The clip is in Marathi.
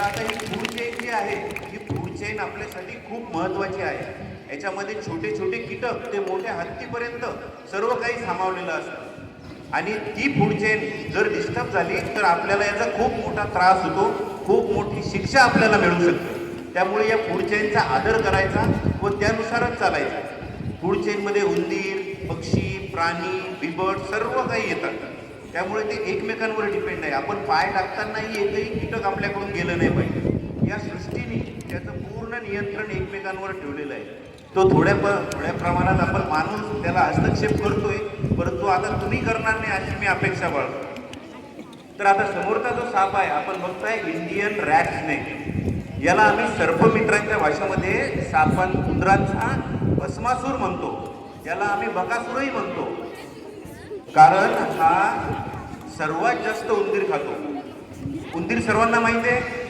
आता ही फूड चेन जी आहे ही फूड चेन आपल्यासाठी खूप महत्त्वाची आहे. याच्यामध्ये छोटे छोटे कीटक ते मोठ्या हत्तीपर्यंत सर्व काही सामावलेलं असतं आणि ती फूड चेन जर डिस्टर्ब झाली तर आपल्याला याचा खूप मोठा त्रास होतो, खूप मोठी शिक्षा आपल्याला मिळू शकते. त्यामुळे या फूड चेनचा आदर करायचा व त्यानुसारच चालायचं. फूड चेनमध्ये उंदीर, पक्षी, प्राणी, बिबट सर्व काही येतात. त्यामुळे ते एकमेकांवर डिपेंड आहे. आपण पाय टाकतानाही एकही कीटक आपल्याकडून गेलं नाही पाहिजे. या सृष्टीने त्याचं पूर्ण नियंत्रण एकमेकांवर ठेवलेलं आहे. तो थोड्या प्रमाणात आपण माणूस त्याला हस्तक्षेप करतोय, परंतु आता तुम्ही करणार नाही अशी मी अपेक्षा बाळगतो. तर आता समोरचा जो साप आहे आपण बघताय इंडियन रॅट स्नेक. याला आम्ही सर्पमित्रांच्या भाषेमध्ये उंदरांचा भस्मासूर म्हणतो. याला आम्ही बकासूरही म्हणतो, कारण हा सर्वात जास्त उंदीर खातो. उंदीर सर्वांना माहिती आहे.